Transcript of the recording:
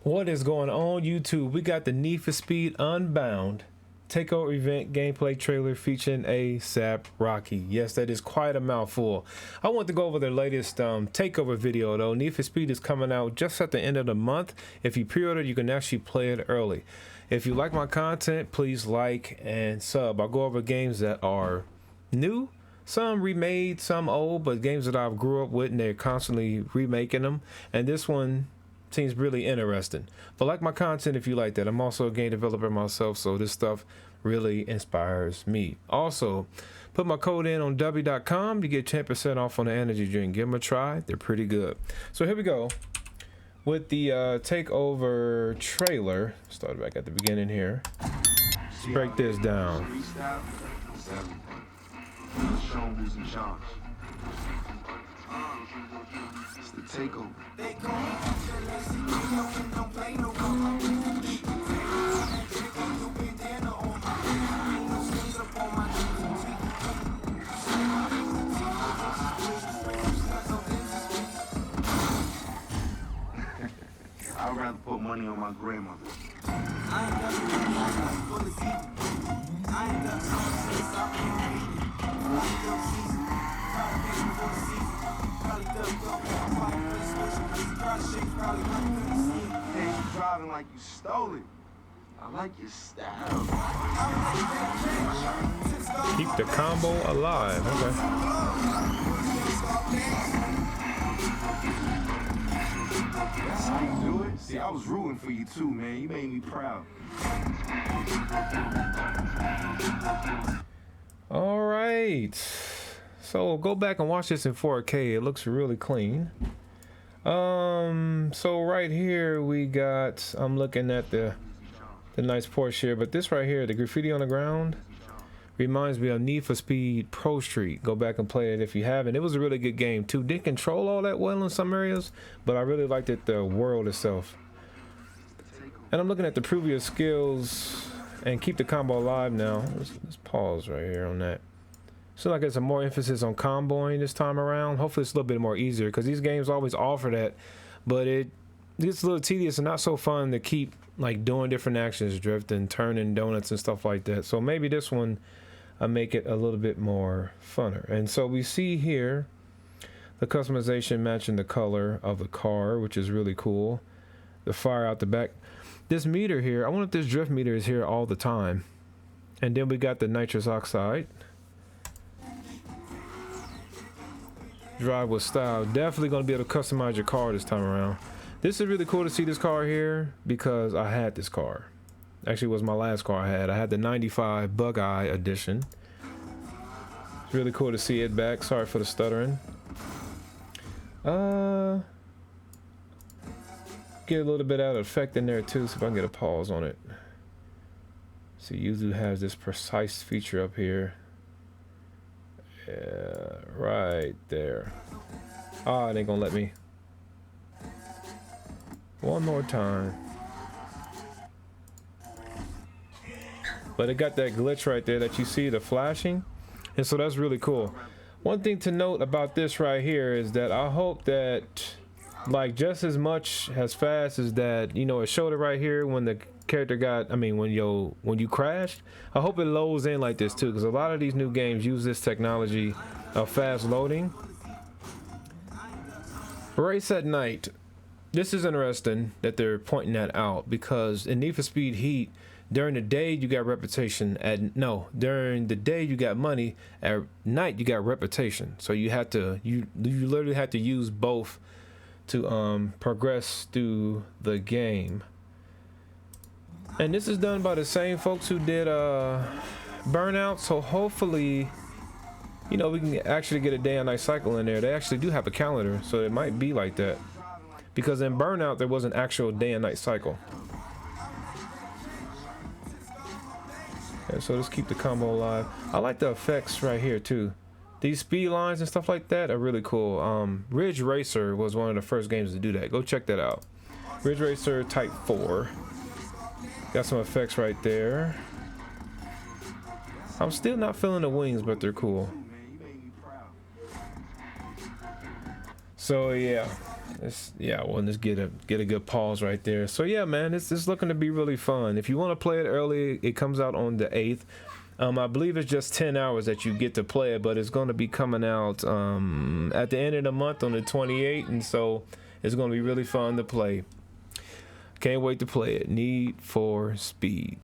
What is going on, YouTube? We got the Need for Speed Unbound Takeover event gameplay trailer featuring ASAP Rocky. Yes, that is quite a mouthful. I want to go over their latest takeover video though. Need for Speed is coming out just at the end of the month. If you pre-order, you can actually play it early. If you like my content, please like and sub. I'll go over games that are new, some remade, some old, but games that I've grew up with and they're constantly remaking them. And this one seems really interesting. But like my content if you like that. I'm also a game developer myself, so this stuff really inspires me. Also, put my code in on w.com to get 10% off on the energy drink. Give them a try. They're pretty good. So here we go with the takeover trailer. Start back at the beginning here. Let's break this down. It's the takeover. I'd rather put money on my grandmother. Hey, you driving like you stole it. I like your style. Keep the combo alive. Okay. That's how you do it. See, I was rooting for you too, man. You made me proud. All right. So go back and watch this in 4K. It looks really clean. So right here we got, I'm looking at the nice Porsche here, but this right here, the graffiti on the ground, reminds me of Need for Speed Pro Street. Go back and play it if you haven't. It was a really good game too. Didn't control all that well in some areas, but I really liked it, the world itself. And I'm looking at the previous skills and keep the combo alive now. Let's pause right here on that. So like there's some more emphasis on comboing this time around. Hopefully it's a little bit more easier because these games always offer that, but it gets a little tedious and not so fun to keep like doing different actions, drifting, turning, donuts and stuff like that. So maybe this one make it a little bit more funner. And so we see here the customization matching the color of the car, which is really cool. The fire out the back. This meter here, I wonder if this drift meter is here all the time. And then we got the nitrous oxide. Drive with style. Definitely going to be able to customize your car this time around. This is really cool to see this car here because I had this car. Actually, it was my last car I had. I had the 95 Bug-Eye edition. It's really cool to see it back. Sorry for the stuttering. Get a little bit out of effect in there too, so if I can get a pause on it. So Yuzu has this precise feature up here. Yeah, right there. Ah, it ain't gonna let me. One more time. But it got that glitch right there that you see, the flashing. And so that's really cool. One thing to note about this right here is that I hope that like just as much as fast as that, you know, it showed it right here when the character got, I mean, when you crashed, I hope it loads in like this too, because a lot of these new games use this technology of fast loading. Race at night. This is interesting that they're pointing that out because in Need for Speed Heat, during the day you got reputation, during the day you got money, at night you got reputation. So you had to, you literally had to use both to progress through the game. And this is done by the same folks who did Burnout, so hopefully, you know, we can actually get a day and night cycle in there. They actually do have a calendar, so it might be like that. Because in Burnout there was an actual day and night cycle. And so let's keep the combo alive. I like the effects right here too. These speed lines and stuff like that are really cool. Ridge Racer was one of the first games to do that. Go check that out. Ridge Racer Type 4. Got some effects right there. I'm still not feeling the wings, but they're cool. So yeah, Yeah, well, let's get a good pause right there. So yeah, man, it's looking to be really fun. If you want to play it early, it comes out on the 8th. I believe it's just 10 hours that you get to play it, but it's going to be coming out at the end of the month on the 28th, and so it's going to be really fun to play. Can't wait to play it. Need for Speed.